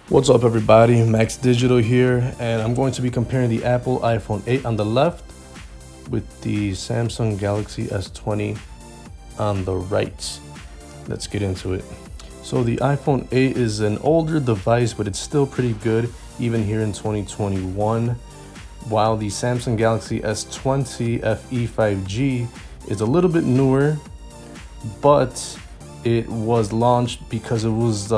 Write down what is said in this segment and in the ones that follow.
What's up everybody, Max Digital here, and I'm going to be comparing the Apple iPhone 8 on the left with the Samsung Galaxy S20 on the right. Let's get into it. So the iPhone 8 is an older device, but it's still pretty good even here in 2021, while the Samsung Galaxy S20 FE 5G is a little bit newer, but it was launched because it was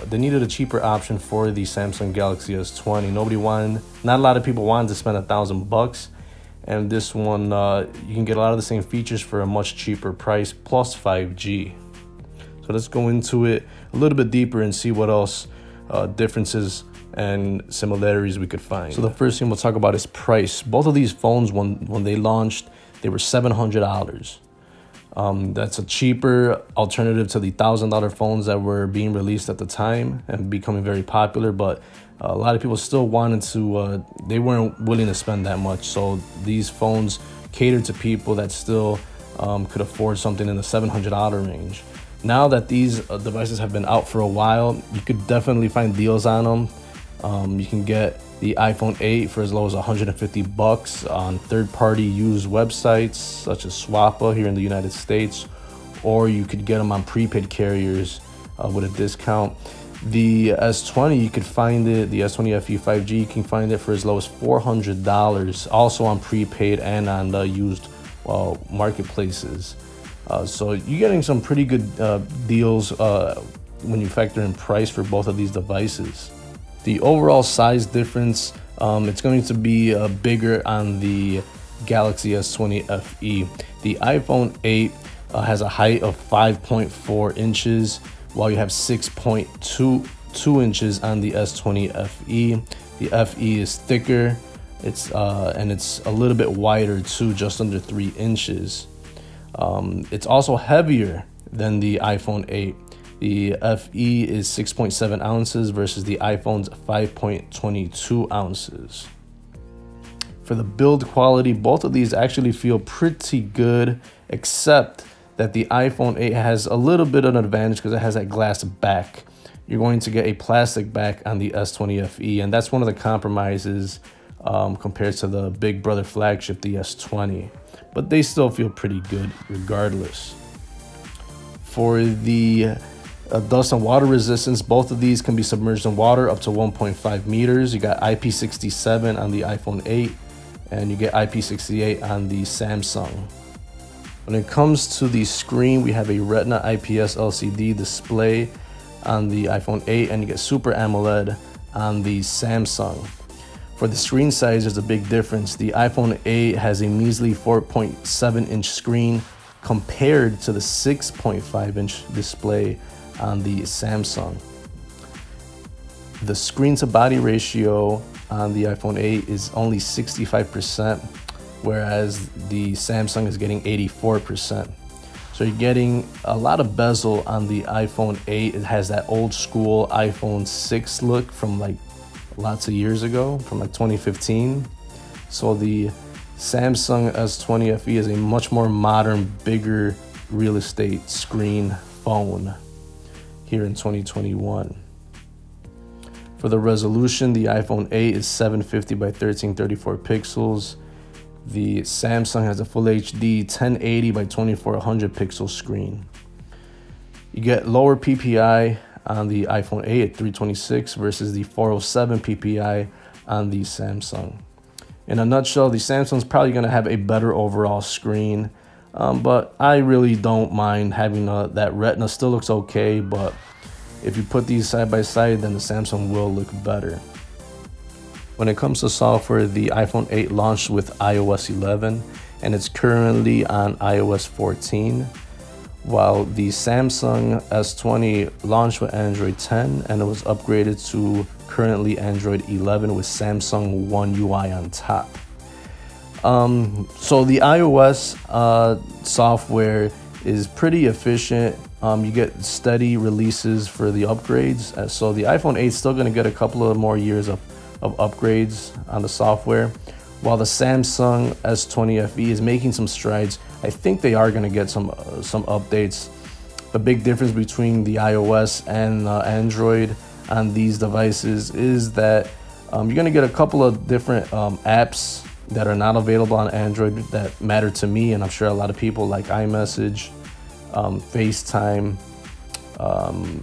they needed a cheaper option for the Samsung Galaxy S20. Not a lot of people wanted to spend $1,000, and this one you can get a lot of the same features for a much cheaper price plus 5G. So let's go into it a little bit deeper and see what else differences and similarities we could find. So the first thing we'll talk about is price. Both of these phones, when they launched, they were $700. That's a cheaper alternative to the $1,000 phones that were being released at the time and becoming very popular, but a lot of people still wanted to, they weren't willing to spend that much. So these phones catered to people that still could afford something in the $700 range. Now that these devices have been out for a while, you could definitely find deals on them. You can get the iPhone 8 for as low as $150 on third-party used websites such as Swappa here in the United States, or you could get them on prepaid carriers with a discount. The S20, you could find it, the S20 FE 5G, you can find it for as low as $400, also on prepaid and on the used marketplaces. So you're getting some pretty good deals when you factor in price for both of these devices. The overall size difference, it's going to be bigger on the Galaxy S20 FE. The iPhone 8 has a height of 5.4 inches, while you have 6.22 inches on the S20 FE. The FE is thicker, and it's a little bit wider too, just under 3 inches. It's also heavier than the iPhone 8. The FE is 6.7 ounces versus the iPhone's 5.22 ounces. For the build quality, both of these actually feel pretty good, except that the iPhone 8 has a little bit of an advantage because it has that glass back. You're going to get a plastic back on the S20 FE, and that's one of the compromises compared to the big brother flagship, the S20. But they still feel pretty good regardless. For the dust and water resistance, both of these can be submerged in water up to 1.5 meters. You got IP67 on the iPhone 8, and you get IP68 on the Samsung. When it comes to the screen, we have a Retina IPS LCD display on the iPhone 8, and you get Super AMOLED on the Samsung. For the screen size, there's a big difference. The iPhone 8 has a measly 4.7 inch screen compared to the 6.5 inch display on the Samsung. The screen to body ratio on the iPhone 8 is only 65%, whereas the Samsung is getting 84%. So you're getting a lot of bezel on the iPhone 8. It has that old school iPhone 6 look from like lots of years ago, from like 2015. So the Samsung S20 FE is a much more modern, bigger real estate screen phone here in 2021. For the resolution, the iPhone 8 is 750 by 1334 pixels. The Samsung has a full HD 1080 by 2400 pixel screen. You get lower PPI on the iPhone 8 at 326 versus the 407 PPI on the Samsung. In a nutshell, the Samsung's probably going to have a better overall screen, but I really don't mind having that Retina. Still looks okay, but if you put these side by side, then the Samsung will look better. When it comes to software, the iPhone 8 launched with iOS 11, and it's currently on iOS 14, while the Samsung S20 launched with Android 10, and it was upgraded to currently Android 11 with Samsung One UI on top. So the iOS software is pretty efficient. You get steady releases for the upgrades. So the iPhone 8 is still going to get a couple of more years of upgrades on the software, while the Samsung S20 FE is making some strides. I think they are going to get some updates. The big difference between the iOS and Android on these devices is that you're going to get a couple of different apps that are not available on Android that matter to me, and I'm sure a lot of people, like iMessage, FaceTime,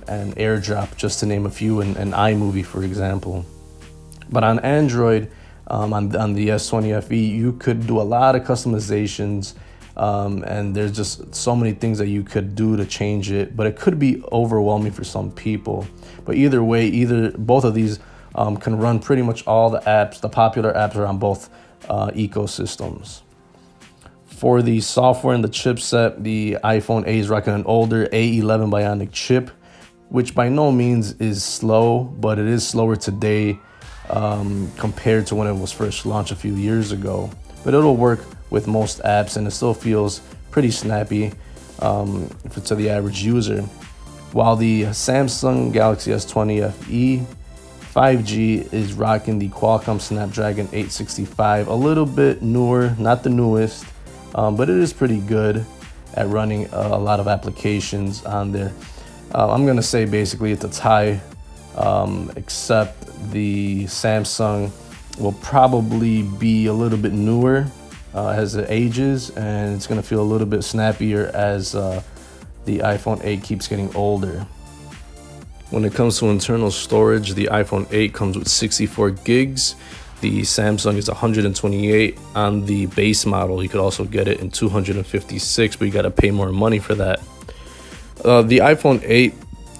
and AirDrop, just to name a few, and iMovie, for example. But on Android, on the S20 FE, you could do a lot of customizations, and there's just so many things that you could do to change it, but it could be overwhelming for some people. But either way, both of these can run pretty much all the apps. The popular apps are on both ecosystems. For the software and the chipset, the iPhone 8 is rocking an older A11 Bionic chip, which by no means is slow, but it is slower today compared to when it was first launched a few years ago. But it'll work with most apps, and it still feels pretty snappy to the average user. While the Samsung Galaxy S20 FE 5G is rocking the Qualcomm Snapdragon 865, a little bit newer, not the newest, but it is pretty good at running a lot of applications on there. I'm gonna say basically it's a tie, except the Samsung will probably be a little bit newer as it ages, and it's gonna feel a little bit snappier as the iPhone 8 keeps getting older. When it comes to internal storage, the iPhone 8 comes with 64 gigs. The Samsung is 128 on the base model. You could also get it in 256, but you got to pay more money for that. The iPhone 8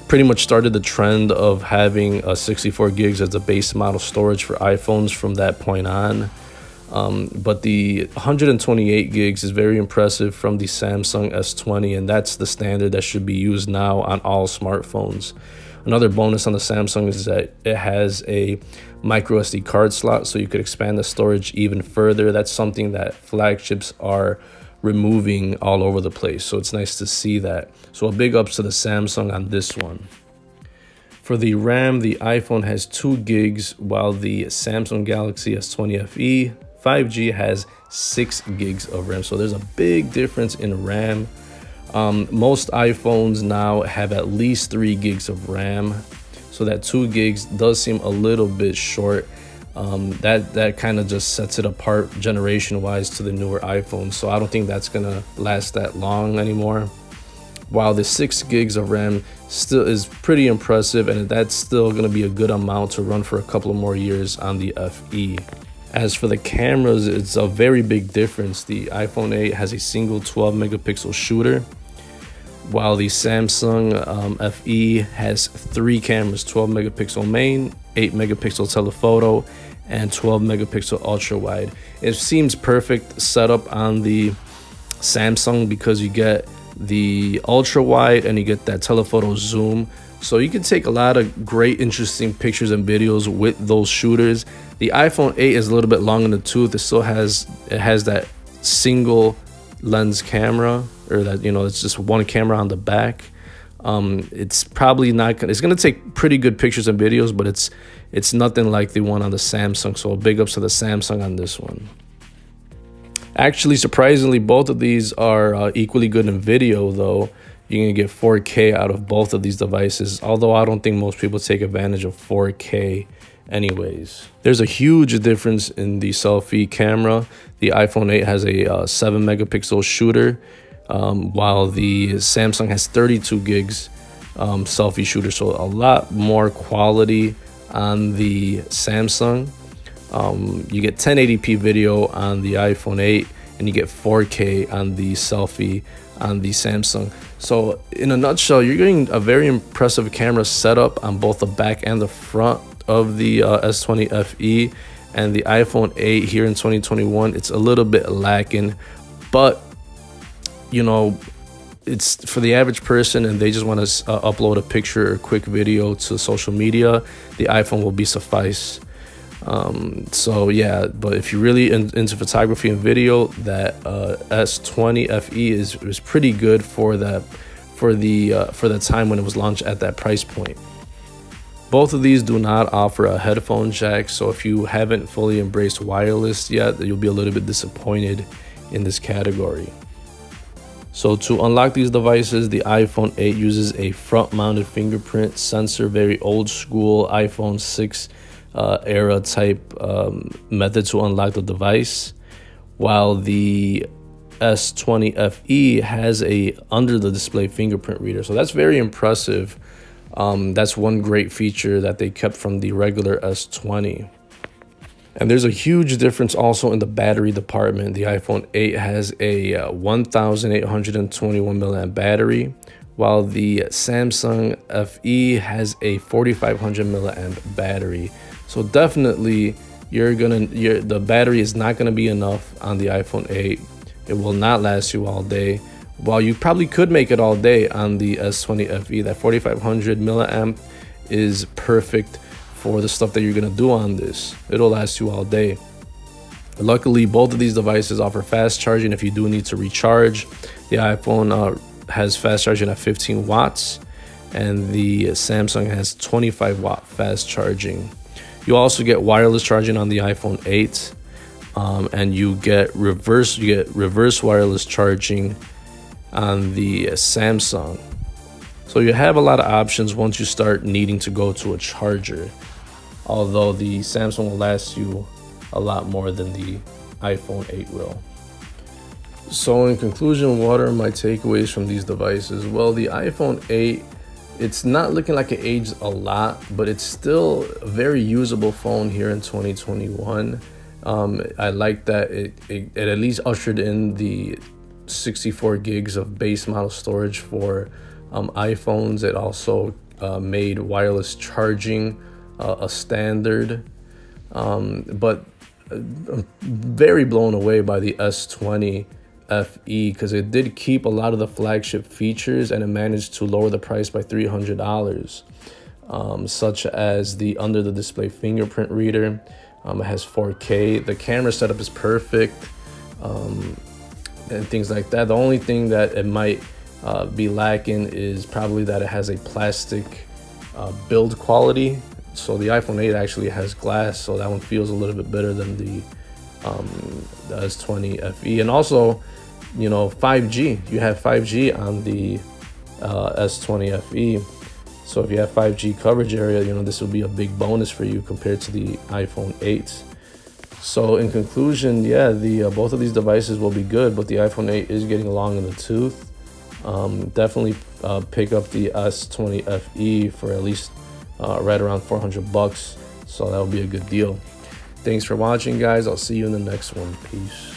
pretty much started the trend of having 64 gigs as the base model storage for iPhones from that point on. But the 128 gigs is very impressive from the Samsung S20, and that's the standard that should be used now on all smartphones. Another bonus on the Samsung is that it has a micro SD card slot, so you could expand the storage even further. That's something that flagships are removing all over the place, so it's nice to see that. So a big ups to the Samsung on this one. For the RAM, the iPhone has 2 gigs, while the Samsung Galaxy S20 FE 5G has 6 gigs of RAM. So there's a big difference in RAM. Most iPhones now have at least 3 gigs of RAM, so that 2 gigs does seem a little bit short. That kind of just sets it apart generation-wise to the newer iPhones, so I don't think that's gonna last that long anymore. While the 6 gigs of RAM still is pretty impressive, and that's still gonna be a good amount to run for a couple of more years on the FE. As for the cameras, it's a very big difference. The iPhone 8 has a single 12 megapixel shooter, while the Samsung FE has 3 cameras: 12 megapixel main, 8 megapixel telephoto, and 12 megapixel ultra wide. It seems perfect setup on the Samsung because you get the ultra wide and you get that telephoto zoom, so you can take a lot of great interesting pictures and videos with those shooters. The iPhone 8 is a little bit long in the tooth. It still has that single lens camera, or that, you know, it's just one camera on the back. It's probably not gonna, it's gonna take pretty good pictures and videos, but it's nothing like the one on the Samsung, so big ups to the Samsung on this one. Actually, surprisingly, both of these are equally good in video, though. You're gonna get 4K out of both of these devices, although I don't think most people take advantage of 4K anyways. There's a huge difference in the selfie camera. The iPhone 8 has a 7 megapixel shooter, while the Samsung has 32 gigs selfie shooter, so a lot more quality on the Samsung. You get 1080p video on the iPhone 8, and you get 4K on the selfie on the Samsung. So in a nutshell, you're getting a very impressive camera setup on both the back and the front of the S20 FE, and the iPhone 8 here in 2021, it's a little bit lacking, but you know, it's for the average person and they just want to upload a picture or quick video to social media, the iPhone will be suffice. So yeah, but if you're really into photography and video, that S20 FE is pretty good for the time when it was launched at that price point. Both of these do not offer a headphone jack, so if you haven't fully embraced wireless yet, you'll be a little bit disappointed in this category. So to unlock these devices, the iPhone 8 uses a front-mounted fingerprint sensor, very old school iPhone 6 era type method to unlock the device, while the S20 FE has a under the display fingerprint reader. So that's very impressive. That's one great feature that they kept from the regular S20. And there's a huge difference also in the battery department. The iPhone 8 has a 1,821 milliamp battery, while the Samsung FE has a 4,500 milliamp battery. So definitely the battery is not gonna be enough on the iPhone 8. It will not last you all day. While you probably could make it all day on the S20 FE, that 4,500 milliamp is perfect for the stuff that you're gonna do on this. It'll last you all day. Luckily, both of these devices offer fast charging if you do need to recharge. The iPhone has fast charging at 15 watts, and the Samsung has 25 watt fast charging. You also get wireless charging on the iPhone 8, and you get reverse wireless charging on the Samsung. So you have a lot of options once you start needing to go to a charger, although the Samsung will last you a lot more than the iPhone 8 will. So in conclusion, what are my takeaways from these devices? Well, the iPhone 8, it's not looking like it aged a lot, but it's still a very usable phone here in 2021. I like that it at least ushered in the 64 gigs of base model storage for iPhones. It also made wireless charging a standard, but I'm very blown away by the S20 FE because it did keep a lot of the flagship features, and it managed to lower the price by $300, such as the under the display fingerprint reader. It has 4K. The camera setup is perfect, and things like that. The only thing that it might be lacking is probably that it has a plastic build quality. So the iPhone 8 actually has glass, so that one feels a little bit better than the S20 FE. And also, you know, 5G. You have 5G on the S20 FE. So if you have 5G coverage area, you know, this will be a big bonus for you compared to the iPhone 8. So in conclusion, yeah, both of these devices will be good, but the iPhone 8 is getting long in the tooth. Definitely pick up the S20 FE for at least right around $400, so that would be a good deal. Thanks for watching, guys. I'll see you in the next one. Peace.